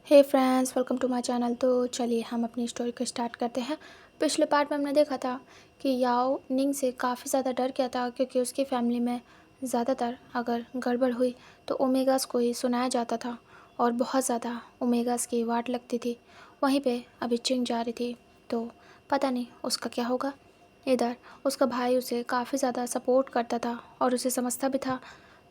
Hey friends, welcome to my channel. तो चलिए हम अपनी स्टोरी को स्टार्ट करते हैं। पिछले पार्ट में हमने देखा था कि याओ निंग से काफ़ी ज़्यादा डर गया था, क्योंकि उसकी फैमिली में ज़्यादातर अगर गड़बड़ हुई तो ओमेगास को ही सुनाया जाता था और बहुत ज़्यादा ओमेगास की वाट लगती थी। वहीं पे अभी चिंग जा रही थी, तो पता नहीं उसका क्या होगा। इधर उसका भाई उसे काफ़ी ज़्यादा सपोर्ट करता था और उसे समझता भी था।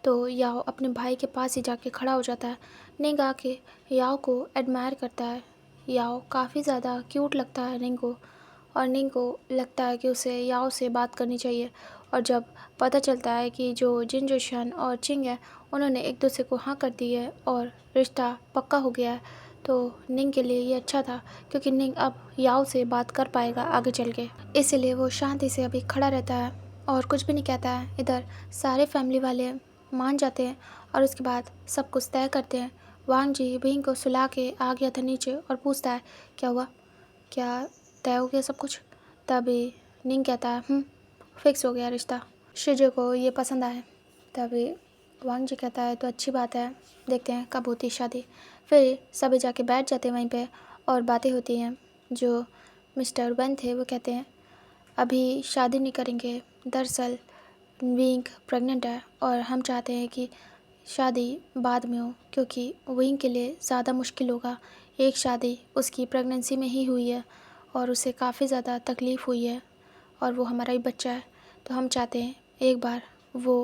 तो याओ अपने भाई के पास ही जाके खड़ा हो जाता है। निंग आके याओ को एडमायर करता है। याओ काफ़ी ज़्यादा क्यूट लगता है निंग को, और निंग को लगता है कि उसे याओ से बात करनी चाहिए। और जब पता चलता है कि जो जिन जोशन और चिंग है, उन्होंने एक दूसरे को हाँ कर दी है और रिश्ता पक्का हो गया है, तो निंग के लिए ये अच्छा था, क्योंकि निंग अब याओ से बात कर पाएगा आगे चल के। इसीलिए वो शांति से अभी खड़ा रहता है और कुछ भी नहीं कहता है। इधर सारे फैमिली वाले मान जाते हैं और उसके बाद सब कुछ तय करते हैं। वांग जी बिंग को सुला के आ गया था नीचे और पूछता है, क्या हुआ, क्या तय हो गया सब कुछ। तभी निंग कहता है, फिक्स हो गया रिश्ता, शिजो को ये पसंद आए। तभी वांग जी कहता है, तो अच्छी बात है, देखते हैं कब होती शादी। फिर सभी जाके बैठ जाते हैं वहीं पे और बातें होती हैं। जो मिस्टर वन थे वो कहते हैं, अभी शादी नहीं करेंगे, दरअसल विंग प्रेग्नेंट है और हम चाहते हैं कि शादी बाद में हो, क्योंकि विंग के लिए ज़्यादा मुश्किल होगा। एक शादी उसकी प्रेगनेंसी में ही हुई है और उसे काफ़ी ज़्यादा तकलीफ़ हुई है, और वो हमारा ही बच्चा है। तो हम चाहते हैं एक बार वो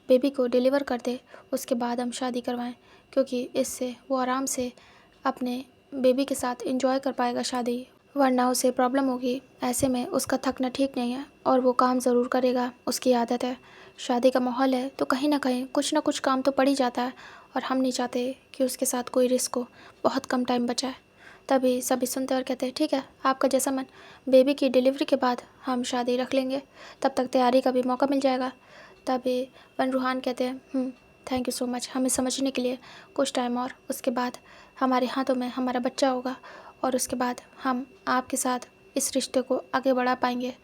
बेबी को डिलीवर कर दे, उसके बाद हम शादी करवाएं, क्योंकि इससे वो आराम से अपने बेबी के साथ एंजॉय कर पाएगा शादी, वरना उसे प्रॉब्लम होगी। ऐसे में उसका थकना ठीक नहीं है और वो काम ज़रूर करेगा, उसकी आदत है। शादी का माहौल है तो कहीं ना कहीं कुछ ना कुछ काम तो पड़ ही जाता है, और हम नहीं चाहते कि उसके साथ कोई रिस्क हो। बहुत कम टाइम बचा है। तभी सभी सुनते और कहते हैं, ठीक है, आपका जैसा मन, बेबी की डिलीवरी के बाद हम शादी रख लेंगे, तब तक तैयारी का भी मौका मिल जाएगा। तभी वन रूहान कहते हैं, थैंक यू सो मच हमें समझने के लिए। कुछ टाइम और उसके बाद हमारे हाथों में हमारा बच्चा होगा, और उसके बाद हम आपके साथ इस रिश्ते को आगे बढ़ा पाएंगे।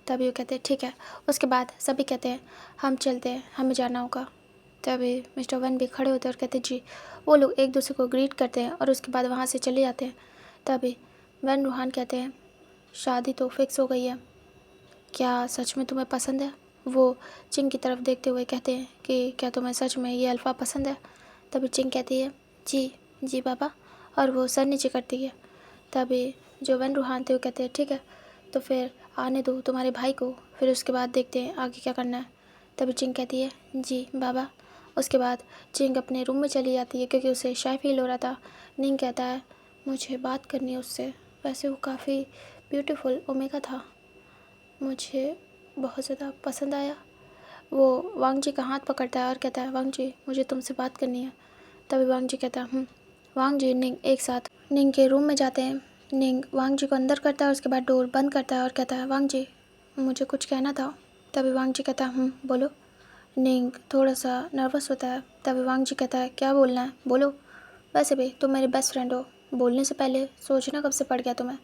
तभी वो कहते हैं, ठीक है। उसके बाद सभी कहते हैं, हम चलते हैं, हमें जाना होगा। तभी मिस्टर वन भी खड़े होते हैं और कहते हैं, जी। वो लोग एक दूसरे को ग्रीट करते हैं और उसके बाद वहाँ से चले जाते हैं। तभी वन रूहान कहते हैं, शादी तो फिक्स हो गई है, क्या सच में तुम्हें पसंद है। वो चिंग की तरफ देखते हुए कहते हैं कि क्या तुम्हें सच में ये अल्फ़ा पसंद है। तभी चिंग कहती है, जी जी पापा, और वो सर नीचे करती है। तभी जो वन रूहान थे वो कहते हैं, ठीक है, तो फिर आने दो तुम्हारे भाई को, फिर उसके बाद देखते हैं आगे क्या करना है। तभी चिंग कहती है, जी बाबा। उसके बाद चिंग अपने रूम में चली जाती है, क्योंकि उसे शाय फील हो रहा था। निंग कहता है, मुझे बात करनी है उससे, वैसे वो काफ़ी ब्यूटीफुल ओमेगा था, मुझे बहुत ज़्यादा पसंद आया। वो वांग जी का हाथ पकड़ता है और कहता है, वांग जी मुझे तुमसे बात करनी है। तभी वांग जी कहता है, वांग जी निंग एक साथ निंग के रूम में जाते हैं। निंग वांग जी को अंदर करता है, उसके बाद डोर बंद करता है और कहता है, वांग जी मुझे कुछ कहना था। तभी वांग जी कहता है, बोलो। निंग थोड़ा सा नर्वस होता है। तभी वांग जी कहता है, क्या बोलना है बोलो, वैसे भी तुम मेरे बेस्ट फ्रेंड हो, बोलने से पहले सोचना कब से पड़ गया तुम्हें।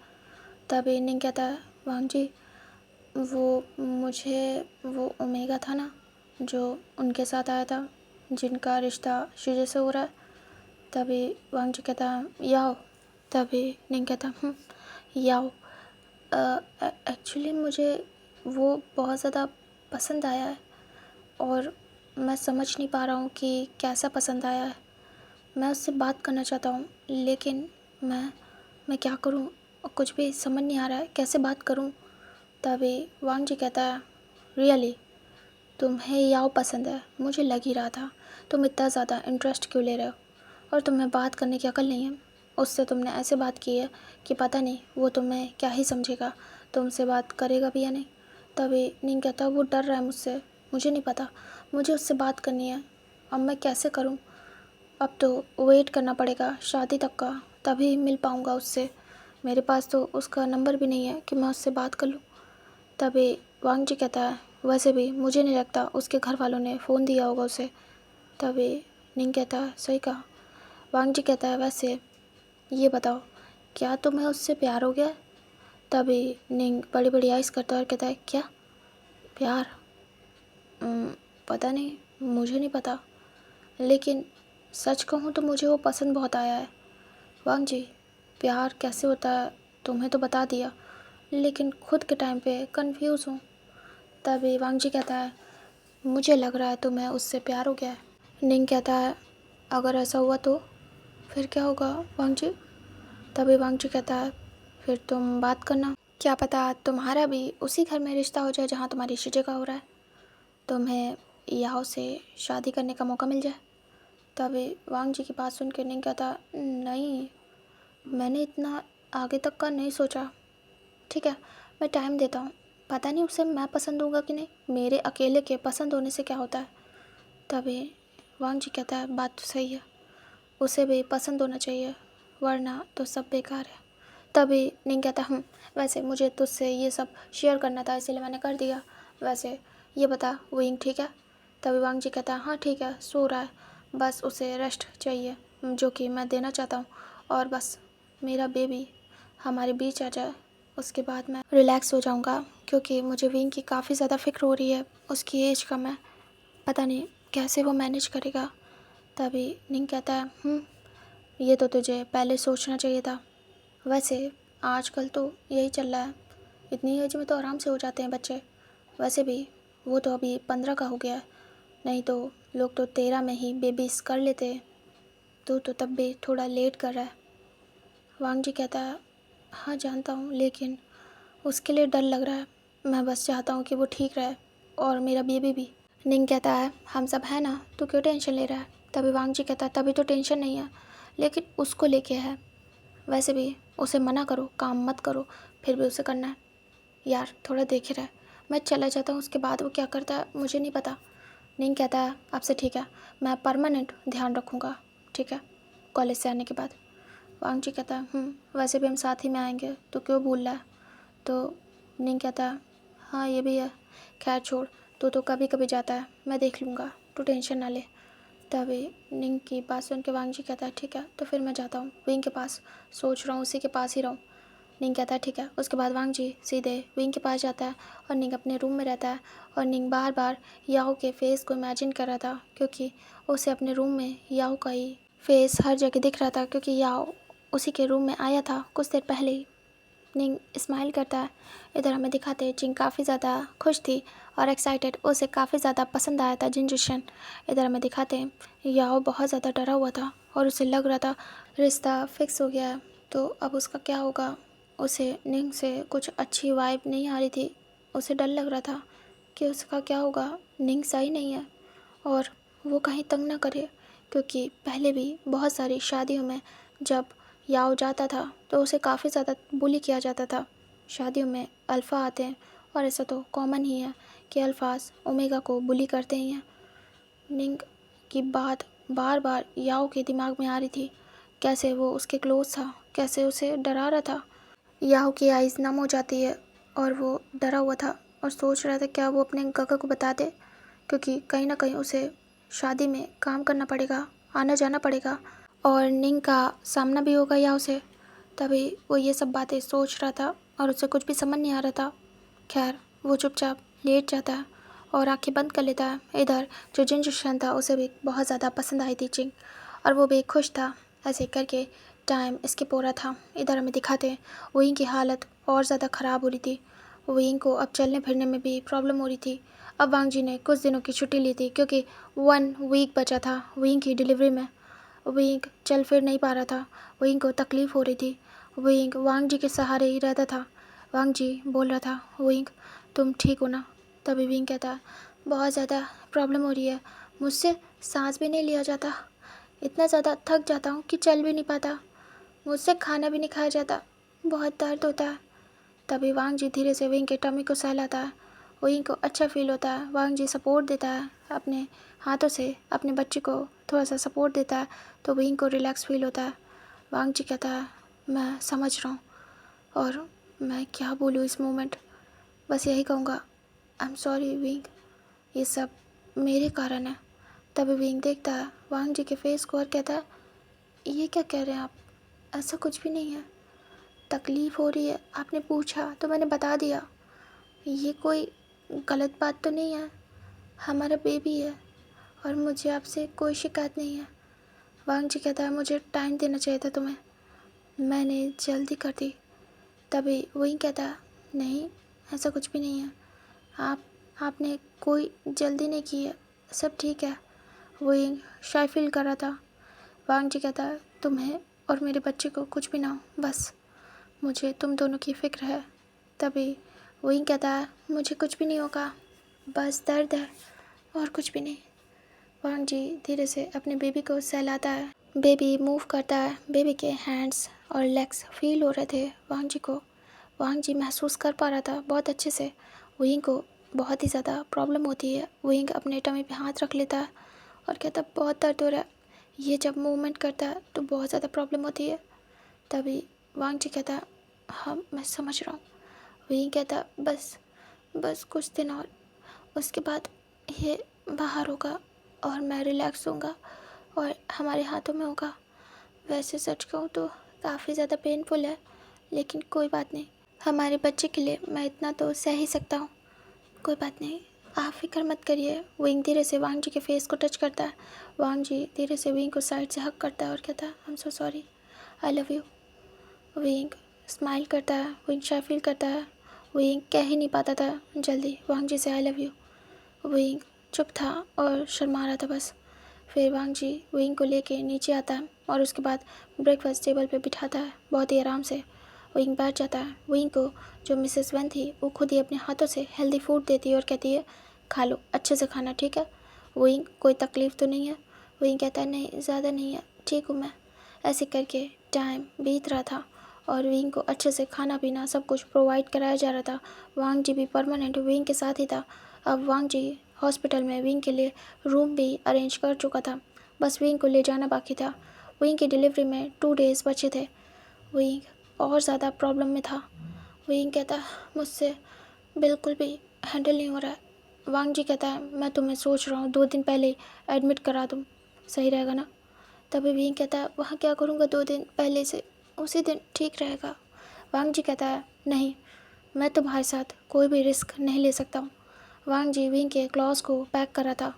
तभी निंग कहता है, वांग जी वो मुझे वो ओमेगा था ना, जो उनके साथ आया था, जिनका रिश्ता शीजे से हो रहा है। तभी वांग जी कहता है, याओ। तभी निंग कहता, याओ, एक्चुअली मुझे वो बहुत ज़्यादा पसंद आया है, और मैं समझ नहीं पा रहा हूँ कि कैसा पसंद आया है। मैं उससे बात करना चाहता हूँ, लेकिन मैं क्या करूँ, कुछ भी समझ नहीं आ रहा है, कैसे बात करूँ। तभी वांग जी कहता है, रियली तुम्हें याओ पसंद है, मुझे लग ही रहा था। तुम इतना ज़्यादा इंटरेस्ट क्यों ले रहे हो, और तुम्हें बात करने की अकल नहीं है। उससे तुमने ऐसे बात की है कि पता नहीं वो तुम्हें क्या ही समझेगा, तुमसे बात करेगा भी या नहीं। तभी निंग कहता, वो डर रहा है मुझसे, मुझे नहीं पता, मुझे उससे बात करनी है, अब मैं कैसे करूँ। अब तो वेट करना पड़ेगा शादी तक का, तभी मिल पाऊँगा उससे। मेरे पास तो उसका नंबर भी नहीं है कि मैं उससे बात कर लूँ। तभी वांग जी कहता है, वैसे भी मुझे नहीं लगता उसके घर वालों ने फ़ोन दिया होगा उसे। तभी निंग कहता है, सही कहा। वांग जी कहता है, वैसे ये बताओ, क्या तुम्हें उससे प्यार हो गया है। तभी निंग बड़ी बड़ी आइज़ करता है और कहता है, क्या प्यार, पता नहीं, मुझे नहीं पता, लेकिन सच कहूँ तो मुझे वो पसंद बहुत आया है। वांग जी, प्यार कैसे होता है तुम्हें तो बता दिया, लेकिन खुद के टाइम पे कंफ्यूज हूँ। तभी वांग जी कहता है, मुझे लग रहा है तुम्हें उससे प्यार हो गया है। निंग कहता है, अगर ऐसा हुआ तो फिर क्या होगा वांग जी? तभी वांग जी कहता है, फिर तुम बात करना, क्या पता तुम्हारा भी उसी घर में रिश्ता हो जाए जहाँ तुम्हारी शीजे का हो रहा है, तुम्हें याओ से शादी करने का मौका मिल जाए। तभी वांग जी की बात सुन के निंग कहता, नहीं, मैंने इतना आगे तक का नहीं सोचा। ठीक है, मैं टाइम देता हूँ, पता नहीं उसे मैं पसंद होगा कि नहीं, मेरे अकेले के पसंद होने से क्या होता है। तभी वांग जी कहता है, बात तो सही है, उसे भी पसंद होना चाहिए, वरना तो सब बेकार है। तभी निंग कहता, वैसे मुझे तुझसे ये सब शेयर करना था इसलिए मैंने कर दिया। वैसे ये बता विंग ठीक है? तभी वांग जी कहता है, हाँ ठीक है, सो रहा है, बस उसे रेस्ट चाहिए जो कि मैं देना चाहता हूँ, और बस मेरा बेबी हमारे बीच आ जाए, उसके बाद मैं रिलैक्स हो जाऊँगा, क्योंकि मुझे विंग की काफ़ी ज़्यादा फ़िक्र हो रही है, उसकी एज कम है, पता नहीं कैसे वो मैनेज करेगा। तभी निंग कहता है, ये तो तुझे पहले सोचना चाहिए था। वैसे आजकल तो यही चल रहा है, इतनी एज में तो आराम से हो जाते हैं बच्चे। वैसे भी वो तो अभी 15 का हो गया है, नहीं तो लोग तो 13 में ही बेबीज कर लेते हैं, तो तब भी थोड़ा लेट कर रहा है। वांग जी कहता है, हाँ जानता हूँ, लेकिन उसके लिए डर लग रहा है, मैं बस चाहता हूँ कि वो ठीक रहे, और मेरा बेबी भी। निंग कहता है, हम सब है ना, तू क्यों टेंशन ले रहा है? तभी वांग जी कहता है, तभी तो टेंशन नहीं है, लेकिन उसको लेके है। वैसे भी उसे मना करो, काम मत करो, फिर भी उसे करना है। यार थोड़ा देखे रहे, मैं चला जाता हूँ, उसके बाद वो क्या करता है मुझे नहीं पता। निंग कहता है, आपसे ठीक है, मैं परमानेंट ध्यान रखूँगा, ठीक है, कॉलेज से आने के बाद। वांग जी कहता है, वैसे भी हम साथ ही में आएंगे, तो क्यों भूल रहा है? तो निंग कहता है, हाँ ये भी है, खैर छोड़, तो कभी कभी जाता है, मैं देख लूँगा, तू टेंशन ना ले। तभी निंग की बात सुन के वांग जी कहता है, ठीक है, तो फिर मैं जाता हूँ विंग के पास, सोच रहा हूँ उसी के पास ही रहूँ। निंग कहता है, ठीक है। उसके बाद वांग जी सीधे विंग के पास जाता है, और निंग अपने रूम में रहता है, और निंग बार बार याओ के फेस को इमेजिन कर रहा था, क्योंकि उसे अपने रूम में याओ का ही फेस हर जगह दिख रहा था, क्योंकि याओ उसी के रूम में आया था कुछ देर पहले ही। निंग स्माइल करता है। इधर हमें दिखाते हैं जिंग काफ़ी ज़्यादा खुश थी और एक्साइटेड, उसे काफ़ी ज़्यादा पसंद आया था जिनजुशन। इधर हमें दिखाते हैं याओ बहुत ज़्यादा डरा हुआ था, और उसे लग रहा था रिश्ता फिक्स हो गया है, तो अब उसका क्या होगा। उसे निंग से कुछ अच्छी वाइब नहीं आ रही थी, उसे डर लग रहा था कि उसका क्या होगा, निंग सही नहीं है और वो कहीं तंग ना करे, क्योंकि पहले भी बहुत सारी शादियों में जब याओ जाता था तो उसे काफ़ी ज़्यादा बुली किया जाता था। शादियों में अल्फ़ा आते हैं, और ऐसा तो कॉमन ही है कि अल्फ़ाज ओमेगा को बुली करते ही हैं। निंग की बात बार बार याओ के दिमाग में आ रही थी, कैसे वो उसके क्लोज था, कैसे उसे डरा रहा था। याओ की आइज़ नम हो जाती है, और वो डरा हुआ था और सोच रहा था क्या वो अपने गगा को बता दे, क्योंकि कहीं ना कहीं उसे शादी में काम करना पड़ेगा, आना जाना पड़ेगा, और निंग का सामना भी होगा याओ से। तभी वो ये सब बातें सोच रहा था और उसे कुछ भी समझ नहीं आ रहा था। खैर वो चुपचाप लेट जाता है और आंखें बंद कर लेता है। इधर जो जिन जुशन था उसे भी बहुत ज़्यादा पसंद आई थी जिंग, और वो भी खुश था। ऐसे करके टाइम स्किप हो रहा था। इधर हमें दिखाते हैं वहीं की हालत और ज़्यादा ख़राब हो रही थी, वहीं को अब चलने फिरने में भी प्रॉब्लम हो रही थी। अब वांग जी ने कुछ दिनों की छुट्टी ली थी, क्योंकि 1 वीक बचा था वहीं की डिलीवरी में। विंग चल फिर नहीं पा रहा था, विंग को तकलीफ़ हो रही थी, विंग वांग जी के सहारे ही रहता था। वांग जी बोल रहा था, विंग तुम ठीक हो ना? तभी विंग कहता है, बहुत ज़्यादा प्रॉब्लम हो रही है, मुझसे सांस भी नहीं लिया जाता, इतना ज़्यादा थक जाता हूँ कि चल भी नहीं पाता, मुझसे खाना भी नहीं खाया जाता, बहुत दर्द होता है। तभी वांग जी धीरे से विंग के टमी को सहलाता है, विंग को अच्छा फील होता है। वांग जी सपोर्ट देता है, अपने हाथों से अपने बच्चे को थोड़ा सा सपोर्ट देता है, तो विंग को रिलैक्स फील होता है। वांग जी कहता है, मैं समझ रहा हूँ, और मैं क्या बोलूँ इस मोमेंट, बस यही कहूँगा, आई एम सॉरी विंग, ये सब मेरे कारण है। तभी विंग देखता है वांग जी के फेस को और कहता है, ये क्या कह रहे हैं आप, ऐसा कुछ भी नहीं है, तकलीफ़ हो रही है, आपने पूछा तो मैंने बता दिया, ये कोई गलत बात तो नहीं है, हमारा बेबी है और मुझे आपसे कोई शिकायत नहीं है। वांग जी कहता है, मुझे टाइम देना चाहिए था तुम्हें, मैंने जल्दी कर दी। तभी वही कहता, नहीं ऐसा कुछ भी नहीं है, आप आपने कोई जल्दी नहीं की है, सब ठीक है। वही शाय फील कर रहा था। वांग जी कहता, तुम्हें और मेरे बच्चे को कुछ भी ना हो, बस मुझे तुम दोनों की फ़िक्र है। तभी वही कहता है, मुझे कुछ भी नहीं होगा, बस दर्द है और कुछ भी नहीं। वांग जी धीरे से अपने बेबी को सहलाता है। बेबी मूव करता है। बेबी के हैंड्स और लेग्स फील हो रहे थे वांग जी को। वांग जी महसूस कर पा रहा था बहुत अच्छे से। विंग को बहुत ही ज़्यादा प्रॉब्लम होती है। विंग अपने टमी पे हाथ रख लेता है और कहता, बहुत दर्द हो रहा है, ये जब मूवमेंट करता है तो बहुत ज़्यादा प्रॉब्लम होती है। तभी वांग जी कहता, हाँ मैं समझ रहा हूँ। विंग कहता, बस बस कुछ दिन और, उसके बाद ये बाहर होगा और मैं रिलैक्स होऊंगा और हमारे हाथों में होगा। वैसे सच कहूँ तो काफ़ी ज़्यादा पेनफुल है, लेकिन कोई बात नहीं, हमारे बच्चे के लिए मैं इतना तो सह ही सकता हूँ। कोई बात नहीं, आप फिक्र मत करिए। विंग धीरे से वांग जी के फेस को टच करता है। वांग जी धीरे से विंग को साइड से हक करता है और कहता है, I am so sorry, I love you. Wing smile करता है। विंग शाय फील करता है। विंग कह ही नहीं पाता था जल्दी वांग जी से आई लव यू। विंग चुप था और शर्मा रहा था बस। फिर वांग जी विंग को लेके नीचे आता है और उसके बाद ब्रेकफास्ट टेबल पे बिठाता है बहुत ही आराम से। विंग बैठ जाता है। विंग को जो मिसेस वन थी वो खुद ही अपने हाथों से हेल्दी फूड देती है और कहती है, खा लो, अच्छे से खाना, ठीक है। विंग, कोई तकलीफ़ तो नहीं है? विंग कहता है, नहीं ज़्यादा नहीं है, ठीक हूँ मैं। ऐसे करके टाइम बीत रहा था और विंग को अच्छे से खाना पीना सब कुछ प्रोवाइड कराया जा रहा था। वांग जी भी परमानेंट विंग के साथ ही था। अब वांग जी हॉस्पिटल में विंग के लिए रूम भी अरेंज कर चुका था, बस विंग को ले जाना बाकी था। विंग की डिलीवरी में 2 डेज़ बचे थे। विंग और ज़्यादा प्रॉब्लम में था। विंग कहता, मुझसे बिल्कुल भी हैंडल नहीं हो रहा है। वांग जी कहता है, मैं तुम्हें सोच रहा हूँ 2 दिन पहले एडमिट करा दूँ, सही रहेगा ना? तभी विंग कहता है, वहाँ क्या करूँगा 2 दिन पहले से, उसी दिन ठीक रहेगा। वांग जी कहता है, नहीं, मैं तुम्हारे साथ कोई भी रिस्क नहीं ले सकता हूँ। वांग जी विंग के क्लॉज को पैक करा था।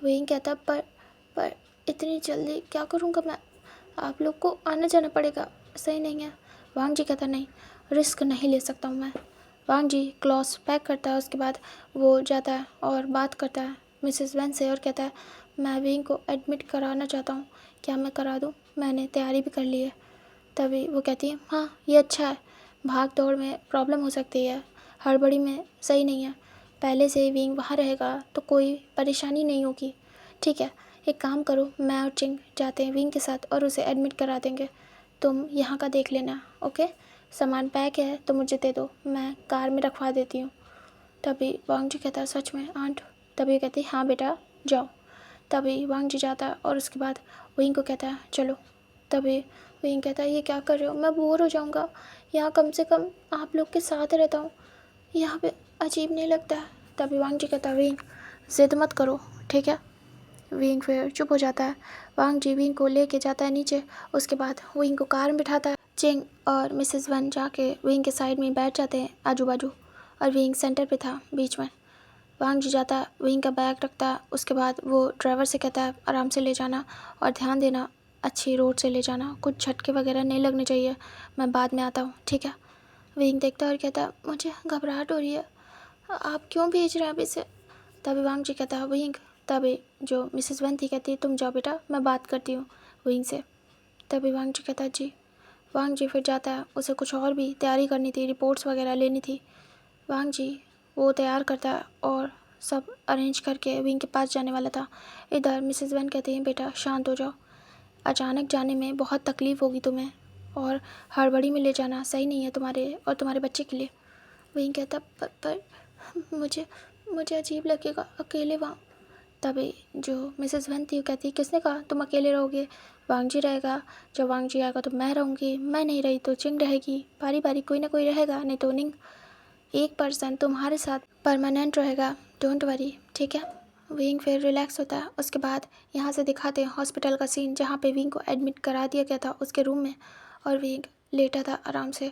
विंग कहता, पर इतनी जल्दी क्या करूँगा मैं, आप लोग को आना जाना पड़ेगा, सही नहीं है। वांग जी कहता, नहीं, रिस्क नहीं ले सकता हूँ मैं। वांग जी क्लॉथ पैक करता है, उसके बाद वो जाता है और बात करता है मिसेस वैन से और कहता है, मैं विंग को एडमिट कराना चाहता हूँ, क्या मैं करा दूँ? मैंने तैयारी भी कर ली है। तभी वो कहती है, हाँ ये अच्छा है, भाग दौड़ में प्रॉब्लम हो सकती है, हड़बड़ी में सही नहीं है, पहले से ही विंग वहाँ रहेगा तो कोई परेशानी नहीं होगी। ठीक है, एक काम करो, मैं और चिंग जाते हैं विंग के साथ और उसे एडमिट करा देंगे, तुम यहाँ का देख लेना, ओके। सामान पैक है तो मुझे दे दो, मैं कार में रखवा देती हूँ। तभी वांग जी कहता है, सच में आंट? तभी कहती, हाँ बेटा जाओ। तभी वांग जी जाता है और उसके बाद विंग को कहता है, चलो। तभी विंग कहता है, ये क्या कर रहे हो, मैं बोर हो जाऊँगा, यहाँ कम से कम आप लोग के साथ रहता हूँ, यहाँ पे अजीब नहीं लगता है। तभी वांग जी कहता है, विंग ज़िद मत करो, ठीक है। विंग फिर चुप हो जाता है। वांग जी विंग को लेके जाता है नीचे, उसके बाद विंग को कार में बिठाता है। चिंग और मिसेस वन जाके विंग के साइड में बैठ जाते हैं आजू बाजू, और विंग सेंटर पे था बीच में। वांग जी जाता है, विंग का बैग रखता है, उसके बाद वो ड्राइवर से कहता है, आराम से ले जाना और ध्यान देना, अच्छी रोड से ले जाना, कुछ झटके वगैरह नहीं लगने चाहिए, मैं बाद में आता हूँ, ठीक है। विंग देखता है और कहता है, मुझे घबराहट हो रही है, आप क्यों भेज रहे हैं अभी से? तभी वांग जी कहता है, विंग। तभी जो मिसेस वन थी कहती है, तुम जाओ बेटा, मैं बात करती हूँ विंग से। तभी वांग जी कहता है, जी। वांग जी फिर जाता है, उसे कुछ और भी तैयारी करनी थी, रिपोर्ट्स वगैरह लेनी थी। वांग जी वो तैयार करता है और सब अरेंज करके विंग के पास जाने वाला था। इधर मिसेस वन कहती हैं, बेटा शांत हो जाओ, अचानक जाने में बहुत तकलीफ़ होगी तुम्हें और हड़बड़ी में ले जाना सही नहीं है तुम्हारे और तुम्हारे बच्चे के लिए। विंग कहता, पर मुझे मुझे अजीब लगेगा अकेले वहाँ। तभी जो मिसेस वन थी वो कहती, किसने कहा तुम अकेले रहोगे, वांग जी रहेगा, जब वांग जी आएगा तो मैं रहूँगी, मैं नहीं रही तो चिंग रहेगी, बारी बारी कोई ना कोई रहेगा, नहीं तो निंग, एक पर्सन तुम्हारे साथ परमानेंट रहेगा, डोंट वरी, ठीक है। विंग फिर रिलैक्स होता है। उसके बाद यहाँ से दिखाते हैं हॉस्पिटल का सीन, जहाँ पे विंग को एडमिट करा दिया गया था उसके रूम में, और विंग लेटा था आराम से।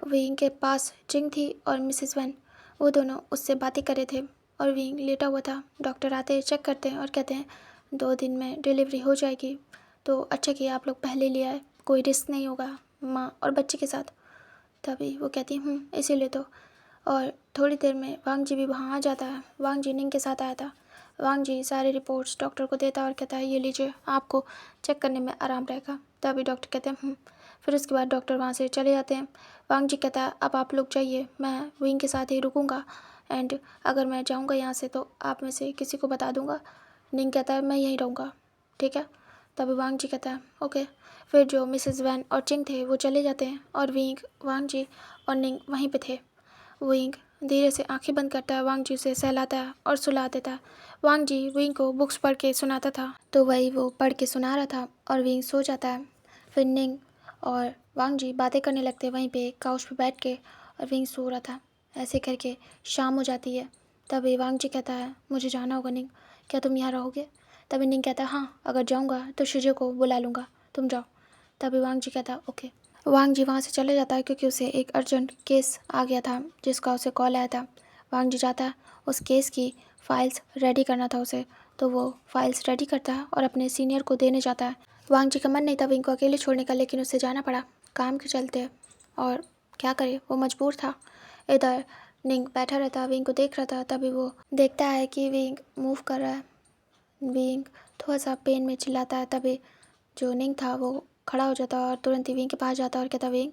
विंग के पास चिंग थी और मिसेस वन, वो दोनों उससे बातें कर रहे थे और विंग लेटा हुआ था। डॉक्टर आते हैं, चेक करते हैं और कहते हैं 2 दिन में डिलीवरी हो जाएगी, तो अच्छा किया आप लोग पहले ले आए, कोई रिस्क नहीं होगा, माँ और बच्चे के साथ। तभी वो कहती है इसीलिए तो। और थोड़ी देर में वांग जी भी वहाँ आ जाता है। वांग जी निंग के साथ आया था। वांग जी सारे रिपोर्ट्स डॉक्टर को देता है और कहता है ये लीजिए, आपको चेक करने में आराम रहेगा। तभी डॉक्टर कहते हैं फिर उसके बाद डॉक्टर वहाँ से चले जाते हैं। वांग जी कहता है अब आप लोग जाइए, मैं विंग के साथ ही रुकूंगा, एंड अगर मैं जाऊँगा यहाँ से तो आप में से किसी को बता दूँगा। निंग कहता है मैं यहीं रहूँगा, ठीक है। तभी वांग जी कहता है ओके। फिर जो मिसेस वैन और चिंग थे वो चले जाते हैं और वांग जी और निंग वहीं पे थे। विंग धीरे से आंखें बंद करता है, वांग जी उसे सहलाता है और सुला देता है। वांग जी विंग को बुक्स पढ़ के सुनाता था तो वही वो पढ़ के सुना रहा था और विंग सो जाता है। फिर निंग और वांग जी बातें करने लगते हैं वहीं पे काउच पे बैठ के, और विंग सो रहा था। ऐसे करके शाम हो जाती है। तभी वांग जी कहता है मुझे जाना होगा निंग, क्या तुम यहाँ रहोगे? तभी निंग कहता है हाँ, अगर जाऊँगा तो शिजे को बुला लूँगा, तुम जाओ। तभी वांग जी कहता है ओके। वांग जी वहाँ से चले जाता है क्योंकि उसे एक अर्जेंट केस आ गया था जिसका उसे कॉल आया था। वांग जी जाता है, उस केस की फाइल्स रेडी करना था उसे, तो वो फाइल्स रेडी करता है और अपने सीनियर को देने जाता है। वांग जी का मन नहीं था विंग को अकेले छोड़ने का, लेकिन उसे जाना पड़ा काम के चलते, और क्या करे वो मजबूर था। इधर निंग बैठा रहता, विंग को देख रहा था। तभी वो देखता है कि विंग मूव कर रहा है। विंग थोड़ा सा पेन में चिल्लाता है। तभी जो निंग था वो खड़ा हो जाता और तुरंत ही विंग के पास जाता और कहता विंग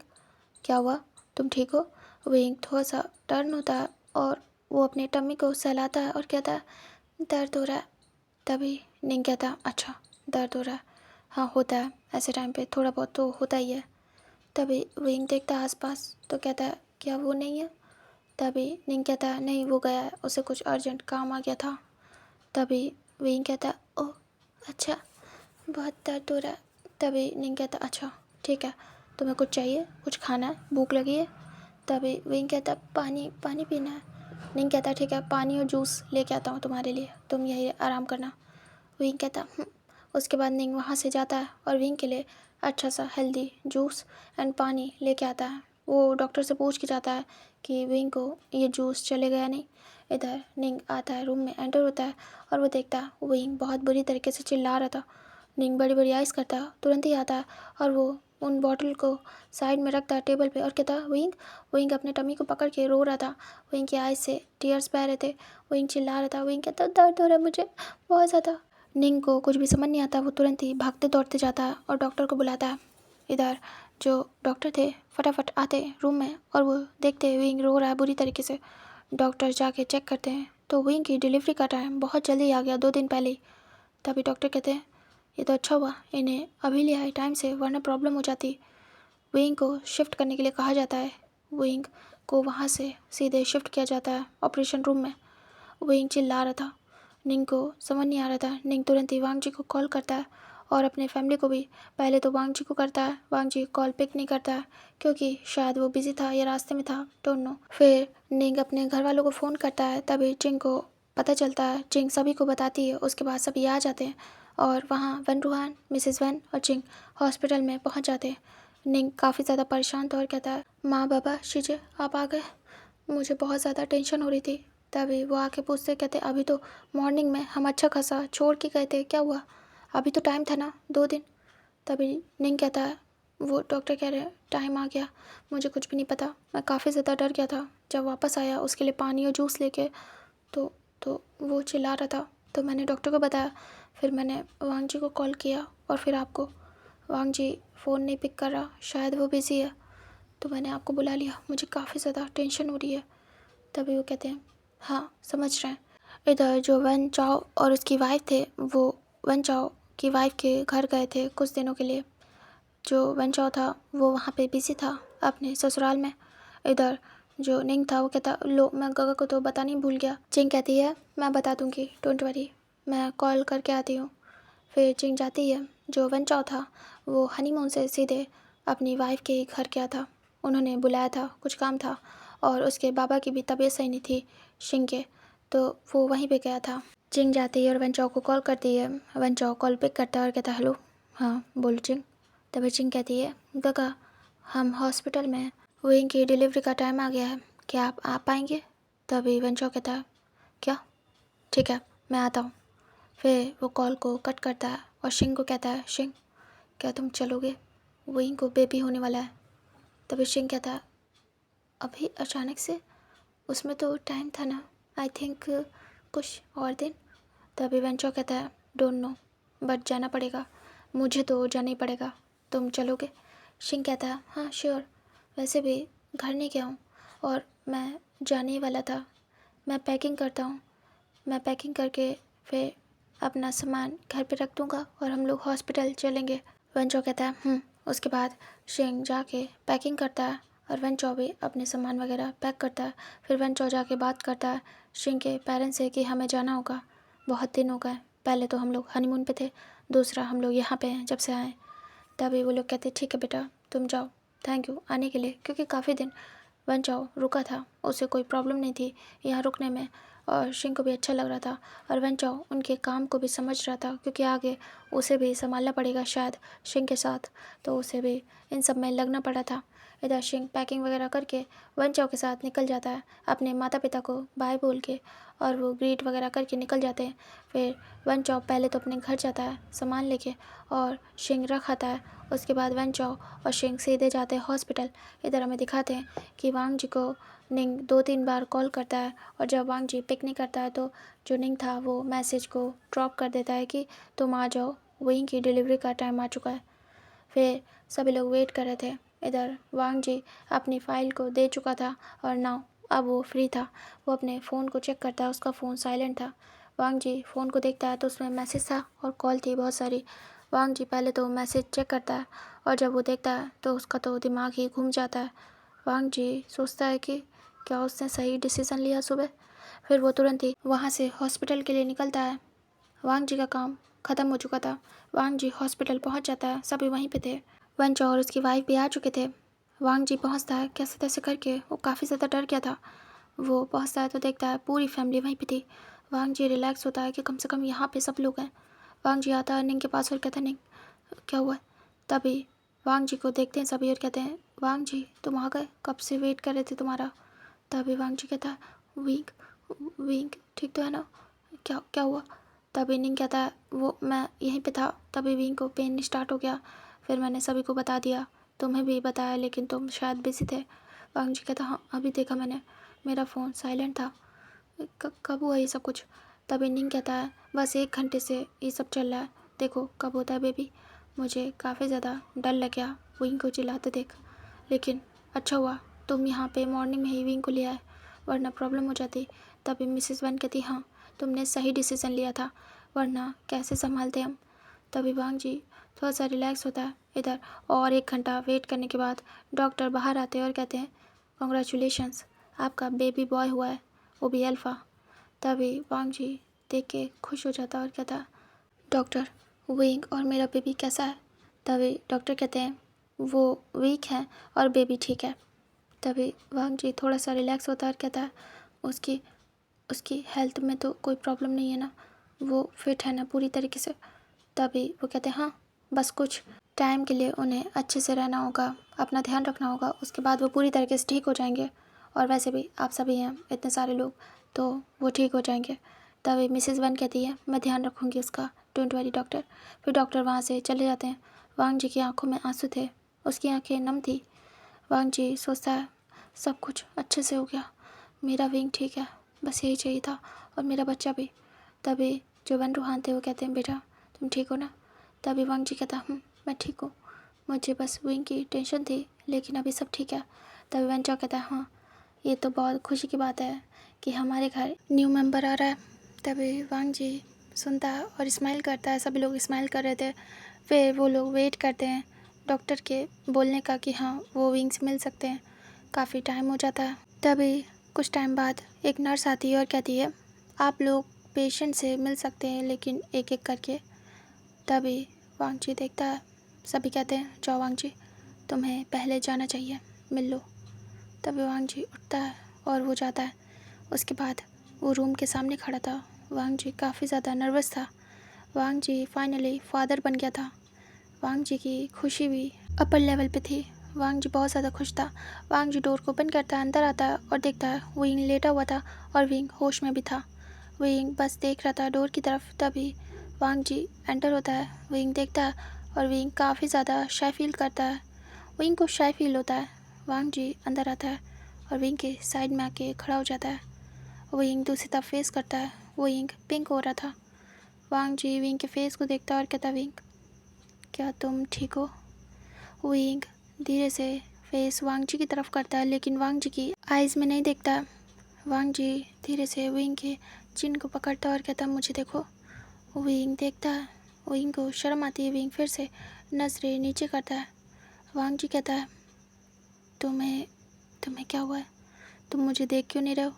क्या हुआ, तुम ठीक हो? विंग थोड़ा सा टर्न होता है और वो अपने टम्मी को सहलाता है और कहता है दर्द हो रहा है। तभी निंग कहता अच्छा दर्द हो रहा है, हाँ होता है, ऐसे टाइम पे थोड़ा बहुत तो होता ही है। तभी विंग देखता है आसपास तो कहता है क्या वो नहीं है? तभी निंग कहता है नहीं, वो गया है, उसे कुछ अर्जेंट काम आ गया था। तभी विंग कहता है ओह अच्छा, बहुत दर्द हो रहा है। तभी निंग कहता अच्छा ठीक है, तुम्हें कुछ चाहिए, कुछ खाना है, भूख लगी है? तभी विंग कहता पानी, पानी पीना है। निंग कहता ठीक है, पानी और जूस लेके आता हूँ तुम्हारे लिए, तुम यही आराम करना। विंग कहता उसके बाद निंग वहाँ से जाता है और विंग के लिए अच्छा सा हेल्दी जूस एंड पानी लेके आता है। वो डॉक्टर से पूछ के जाता है कि विंग को ये जूस चलेगा या नहीं। इधर निंग आता है, रूम में एंटर होता है और वो देखता है विंग बहुत बुरी तरीके से चिल्ला रहा था। निंग बड़ी बड़ी आइज़ करता है, तुरंत ही आता है और वो उन बॉटल को साइड में रखता है टेबल पे और कहता विंग। विंग अपने टमी को पकड़ के रो रहा था, विंग की आइज़ से टीयर्स बह रहे थे। विंग चिल्ला रहा था, विंग कहता दर्द हो रहा है मुझे बहुत ज़्यादा। निंग को कुछ भी समझ नहीं आता, वो तुरंत ही भागते दौड़ते जाता है और डॉक्टर को बुलाता है। इधर जो डॉक्टर थे फटाफट आते रूम में और वो देखते विंग रो रहा है बुरी तरीके से। डॉक्टर जाके चेक करते हैं तो विंग की डिलीवरी का टाइम बहुत जल्दी आ गया, 2 दिन पहले ही। तभी डॉक्टर कहते हैं ये तो अच्छा हुआ इन्हें अभी लिया है टाइम से, वरना प्रॉब्लम हो जाती। विंग को शिफ्ट करने के लिए कहा जाता है। विंग को वहाँ से सीधे शिफ्ट किया जाता है ऑपरेशन रूम में। विंग चिल्ला रहा था, निंग को समझ नहीं आ रहा था। निंग तुरंत ही वांग जी को कॉल करता है और अपने फैमिली को भी। पहले तो वांग जी को करता है, वांग जी कॉल पिक नहीं करता है क्योंकि शायद वो बिजी था या रास्ते में था, डोंट नो। फिर निंग अपने घर वालों को फ़ोन करता है, तभी चिंग को पता चलता है। चिंग सभी को बताती है, उसके बाद सभी आ जाते हैं और वहाँ वन रूहान, मिसेस वन और चिंग हॉस्पिटल में पहुँच जाते हैं। निंग काफ़ी ज़्यादा परेशान था और कहता है माँ बाबा शिजे आप आ गए, मुझे बहुत ज़्यादा टेंशन हो रही थी। तभी वो आके पूछते, कहते अभी तो मॉर्निंग में हम अच्छा खासा छोड़ के गए थे, क्या हुआ? अभी तो टाइम था ना 2 दिन। तभी निंग कहता है वो डॉक्टर कह रहे हैं टाइम आ गया, मुझे कुछ भी नहीं पता, मैं काफ़ी ज़्यादा डर गया था। जब वापस आया उसके लिए पानी और जूस लेके तो वो चिल्ला रहा था, तो मैंने डॉक्टर को बताया। फिर मैंने वांग जी को कॉल किया और फिर आपको। वांग जी फ़ोन नहीं पिक कर रहा, शायद वो बिज़ी है, तो मैंने आपको बुला लिया, मुझे काफ़ी ज़्यादा टेंशन हो रही है। तभी वो कहते हैं हाँ समझ रहे हैं। इधर जो वन चाओ और उसकी वाइफ थे वो वन चाओ की वाइफ के घर गए थे कुछ दिनों के लिए। जो वन चाओ था वो वहाँ पे बिजी था अपने ससुराल में। इधर जो निंग था वो कहता लो मैं गगा को तो बतानी भूल गया। चिंग कहती है मैं बता दूँगी, डोंट वरी, मैं कॉल करके आती हूँ। फिर चिंग जाती है। जो वन चाओ था वो हनीमून से सीधे अपनी वाइफ के घर गया था, उन्होंने बुलाया था, कुछ काम था, और उसके बाबा की भी तबीयत सही नहीं थी शिंग के, तो वो वहीं पे गया था। चिंग जाती है और वन चाओ को कॉल करती है। वन चाओ कॉल पिक करता है और कहता है हेलो, हाँ बोलो चिंग। तभी चिंग कहती है गगा हम हॉस्पिटल में हैं, विंग की डिलीवरी का टाइम आ गया है, क्या आप आ पाएंगे? तभी वन चाओ कहता है क्या, ठीक है मैं आता हूँ। फिर वो कॉल को कट करता है और शिंग को कहता है शिंग क्या तुम चलोगे, विंग को बेबी होने वाला है, तभी शिंग कहता है, अभी अचानक से? उसमें तो टाइम था ना, आई थिंक कुछ और दिन। तभी वेंचो कहता है, डोंट नो, बट जाना पड़ेगा, मुझे तो जाना ही पड़ेगा, तुम चलोगे? शिंग कहता है, हाँ श्योर, वैसे भी घर नहीं गया हूँ और मैं जाने ही वाला था। मैं पैकिंग करता हूँ, मैं पैकिंग करके फिर अपना सामान घर पे रख दूँगा और हम लोग हॉस्पिटल चलेंगे। वेंचो कहता है उसके बाद शिंग जाके पैकिंग करता है और वेंचो भी अपने सामान वगैरह पैक करता है। फिर वेंचो जाके बात करता है शिंग के पेरेंट्स से कि हमें जाना होगा, बहुत दिन हो गए, पहले तो हम लोग हनीमून पे थे, दूसरा हम लोग यहाँ पे हैं जब से आए। तभी वो लोग कहते, ठीक है बेटा तुम जाओ, थैंक यू आने के लिए, क्योंकि काफ़ी दिन वेंचो रुका था, उसे कोई प्रॉब्लम नहीं थी यहाँ रुकने में और शिंग को भी अच्छा लग रहा था और वेंचो उनके काम को भी समझ रहा था, क्योंकि आगे उसे भी संभालना पड़ेगा शायद शिंग के साथ, तो उसे भी इन सब में लगना पड़ा था। इधर शिंग पैकिंग वगैरह करके वेंचो के साथ निकल जाता है अपने माता पिता को बाय बोल के, और वो ग्रीट वगैरह करके निकल जाते हैं। फिर वेंचो पहले तो अपने घर जाता है सामान लेके और शिंग रख आता है। उसके बाद वेंचो और शिंग सीधे जाते हैं हॉस्पिटल। इधर हमें दिखाते हैं कि वांग जी को निंग 2-3 बार कॉल करता है और जब वांग जी पिक नहीं करता है तो जो निंग था वो मैसेज को ड्रॉप कर देता है कि तुम आ जाओ, वहीं की डिलीवरी का टाइम आ चुका है। फिर सभी लोग वेट कर रहे थे। इधर वांग जी अपनी फ़ाइल को दे चुका था और नाउ अब वो फ्री था। वो अपने फ़ोन को चेक करता है, उसका फ़ोन साइलेंट था। वांग जी फ़ोन को देखता है तो उसमें मैसेज था और कॉल थी बहुत सारी। वांग जी पहले तो मैसेज चेक करता है और जब वो देखता है तो उसका तो दिमाग ही घूम जाता है। वांग जी सोचता है कि क्या उसने सही डिसीज़न लिया सुबह। फिर वो तुरंत ही वहाँ से हॉस्पिटल के लिए निकलता है। वांग जी का काम ख़त्म हो चुका था। वांग जी हॉस्पिटल पहुँच जाता है, सभी वहीं पे थे। वंच और उसकी वाइफ भी आ चुके थे। वांग जी पहुँचता है कैसे तैसे करके, वो काफ़ी ज़्यादा डर गया था। वो पहुँचता है तो देखता है पूरी फैमिली वहीं पे थी। वांग जी रिलैक्स होता है कि कम से कम यहाँ पे सब लोग हैं। वांग जी आता है निंग के पास और कहता है, निंग क्या हुआ है? तभी वांग जी को देखते हैं सभी और कहते हैं, वांग जी तुम आ गए, कब से वेट कर रहे थे तुम्हारा। तभी वांग जी कहता है, विंग विंग ठीक तो है ना, क्या क्या हुआ? तभी निंग कहता है, वो मैं यहीं पे था, तभी विंग को पेन स्टार्ट हो गया, फिर मैंने सभी को बता दिया, तुम्हें भी बताया लेकिन तुम शायद बिजी थे। वांग जी कहता, हाँ अभी देखा मैंने, मेरा फ़ोन साइलेंट था। कब हुआ ये सब कुछ? तभी निंग कहता है, बस 1 घंटे से ये सब चल रहा है, देखो कब होता है बेबी। मुझे काफ़ी ज़्यादा डर लग गया विंग को चिल्लाते देख, लेकिन अच्छा हुआ तुम यहाँ पे मॉर्निंग में ही विंग को ले आए, वरना प्रॉब्लम हो जाती। तभी मिसेस वन कहती, हाँ तुमने सही डिसीज़न लिया था, वरना कैसे संभालते हम। तभी वांग जी थोड़ा सा रिलैक्स होता है। इधर और 1 घंटा वेट करने के बाद डॉक्टर बाहर आते हैं और कहते हैं, कॉन्ग्रेचुलेशंस, आपका बेबी बॉय हुआ है, वो भी अल्फ़ा। तभी वांग जी देख के खुश हो जाता है और कहता, डॉक्टर विंग और मेरा बेबी कैसा है? तभी डॉक्टर कहते हैं, वो वीक है और बेबी ठीक है। तभी वांग जी थोड़ा सा रिलैक्स होता है और कहता है, उसकी उसकी हेल्थ में तो कोई प्रॉब्लम नहीं है ना, वो फिट है ना पूरी तरीके से। तभी वो कहते हैं, हाँ बस कुछ टाइम के लिए उन्हें अच्छे से रहना होगा, अपना ध्यान रखना होगा, उसके बाद वो पूरी तरीके से ठीक हो जाएंगे। और वैसे भी आप सभी हैं इतने सारे लोग, तो वो ठीक हो जाएंगे। तभी मिसेस वन कहती है, मैं ध्यान रखूँगी उसका, डोंट वरी डॉक्टर। फिर डॉक्टर वहाँ से चले जाते हैं। वांग जी की आंखों में आंसू थे, उसकी आंखें नम थी। वांग जी सोचता है, सब कुछ अच्छे से हो गया, मेरा विंग ठीक है, बस यही चाहिए था, और मेरा बच्चा भी। तभी जो वन रूहान थे वो कहते हैं, बेटा तुम ठीक हो ना? तभी वांग जी कहता, मैं ठीक हूँ, मुझे बस विंग की टेंशन थी, लेकिन अभी सब ठीक है। तभी वन चौ कहता है, हाँ ये तो बहुत खुशी की बात है कि हमारे घर न्यू मेंबर आ रहा है। तभी वांग जी सुनता है और स्माइल करता है, सभी लोग स्माइल कर रहे थे। फिर वो लोग वेट करते हैं डॉक्टर के बोलने का कि हाँ वो विंग से मिल सकते हैं। काफ़ी टाइम हो जाता है। तभी कुछ टाइम बाद एक नर्स आती है और कहती है, आप लोग पेशेंट से मिल सकते हैं लेकिन एक एक करके। तभी वांग जी देखता है, सभी कहते हैं, जाओ वांग जी तुम्हें पहले जाना चाहिए, मिल लो। तभी वांग जी उठता है और वो जाता है। उसके बाद वो रूम के सामने खड़ा था। वांग जी काफ़ी ज़्यादा नर्वस था। वांग जी फाइनली फादर बन गया था। वांग जी की खुशी भी अपर लेवल पे थी। वांग जी बहुत ज़्यादा खुश था। वांग जी डोर को ओपन करता है, अंदर आता है और देखता है विंग लेटा हुआ था और विंग होश में भी था। विंग बस देख रहा था डोर की तरफ। तभी वांग जी एंटर होता है, विंग देखता है और विंग काफ़ी ज़्यादा शाय फील करता है। विंग को शाय फील होता है। वांग जी अंदर आता है और विंग के साइड में आके खड़ा हो जाता है। विंग दूसरी तरफ फेस करता है। विंग पिंक हो रहा था। वांग जी विंग के फेस को देखता है और कहता, विंग क्या तुम ठीक हो? विंग धीरे से फेस वांग जी की तरफ करता है लेकिन वांग जी की आइज़ में नहीं देखता है। वांग जी धीरे से विंग के चिन को पकड़ता है और कहता, मुझे देखो। विंग देखता है। विंग को शर्म आती है। विंग फिर से नजरें नीचे करता है। वांग जी कहता है, तुम्हें तुम्हें क्या हुआ है? तुम मुझे देख क्यों नहीं रहे हो?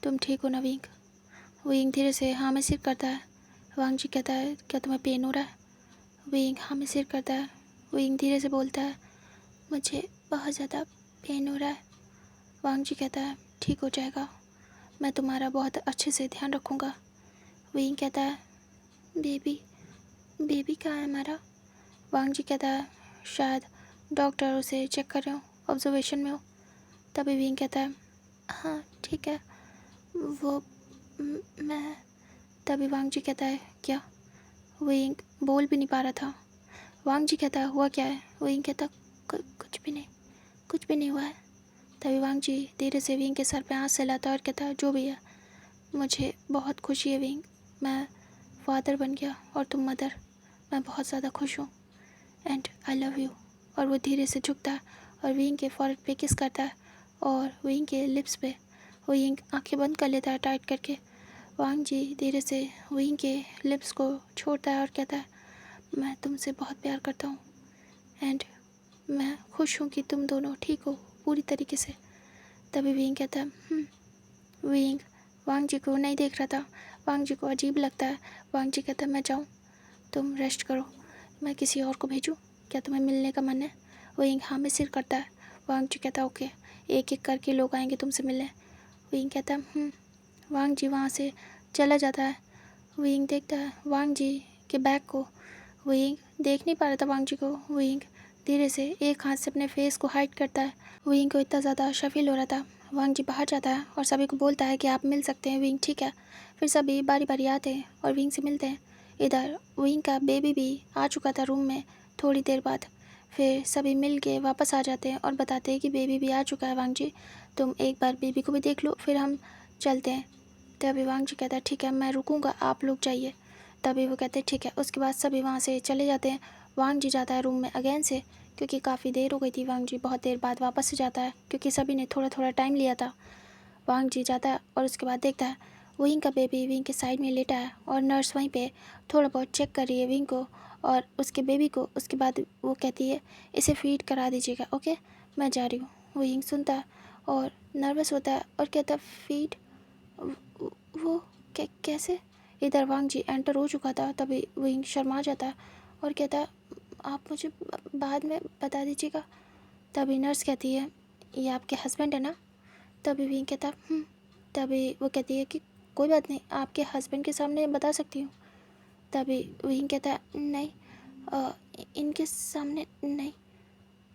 तुम ठीक हो ना विंग? विंग धीरे से हाँ में सिर करता है। वांग जी कहता है, क्या तुम्हें पेन हो रहा है? विंग हाँ में सिर करता है। विंग धीरे से बोलता है, मुझे बहुत ज़्यादा पेन हो रहा है। वांग जी कहता है, ठीक हो जाएगा, मैं तुम्हारा बहुत अच्छे से ध्यान रखूँगा। विंग कहता है, बेबी बेबी कहाँ है हमारा? वांग जी कहता है, शायद डॉक्टर उसे चेक कर रहे हो, ऑब्जर्वेशन में हो। तभी विंग कहता है, हाँ ठीक है, वो मैं। तभी वांग जी कहता है, क्या? विंग बोल भी नहीं पा रहा था। वांग जी कहता है, हुआ क्या है? विंग कहता, कुछ भी नहीं, कुछ भी नहीं हुआ है। तभी वांग जी धीरे से विंग के सर पे हाथ सहलाता है और कहता है, जो भी है, मुझे बहुत खुशी है विंग, मैं फादर बन गया और तुम मदर। मैं बहुत ज़्यादा खुश हूँ एंड आई लव यू। और वो धीरे से झुकता है और विंग के फॉरहेड पे किस करता है और विंग के लिप्स पे विंग आंखें बंद कर लेता है टाइट करके। वांग जी धीरे से विंग के लिप्स को छोड़ता है और कहता है, मैं तुमसे बहुत प्यार करता हूँ एंड मैं खुश हूँ कि तुम दोनों ठीक हो पूरी तरीके से। तभी विंग कहता है, विंग वांग जी को नहीं देख रहा था। वांग जी को अजीब लगता है। वांग जी कहता है, मैं जाऊँ? तुम रेस्ट करो, मैं किसी और को भेजूँ? क्या तुम्हें मिलने का मन है? विंग हाँ में सिर करता है। वांग जी कहता है, ओके, एक एक करके लोग आएंगे तुमसे मिलने। विंग कहता है, वांग जी वहाँ से चला जाता है। विंग देखता है वांग जी के बैग को। विंग देख नहीं पा रहा था वांग जी को। विंग धीरे से एक हाथ से अपने फेस को हाइड करता है। विंग को इतना ज़्यादा अच्छा फील हो रहा था। वांग जी बाहर जाता है और सभी को बोलता है कि आप मिल सकते हैं। विंग ठीक है। फिर सभी बारी बारी आते हैं और विंग से मिलते हैं। इधर विंग का बेबी भी आ चुका था रूम में थोड़ी देर बाद। फिर सभी मिल के वापस आ जाते हैं और बताते हैं कि बेबी भी आ चुका है वांग जी, तुम एक बार बेबी को भी देख लो फिर हम चलते हैं। तभी वांग जी कहता है, ठीक है मैं रुकूंगा, आप लोग जाइए। तभी वो कहते हैं ठीक है। उसके बाद सभी वहाँ से चले जाते हैं। वांग जी जाता है रूम में अगेन से, क्योंकि काफ़ी देर हो गई थी। वांग जी बहुत देर बाद वापस से जाता है क्योंकि सभी ने थोड़ा थोड़ा टाइम लिया था। वांग जी जाता है और उसके बाद देखता है विंग का बेबी विंग के साइड में लेटा है और नर्स वहीं पे थोड़ा बहुत चेक कर रही है विंग को और उसके बेबी को। उसके बाद वो कहती है, इसे फीड करा दीजिएगा, ओके मैं जा रही हूँ। विंग सुनता है और नर्वस होता है और कहता है, फीड? वो कैसे? इधर वांग जी एंटर हो चुका था। तभी विंग शर्मा जाता है और कहता है, आप मुझे बाद में बता दीजिएगा। तभी नर्स कहती है, ये आपके हस्बैंड है ना? तभी विंग कहता है, तभी वो कहती है कि कोई बात नहीं, आपके हस्बैंड के सामने बता सकती हूँ। तभी विंग कहता है, नहीं इनके सामने नहीं।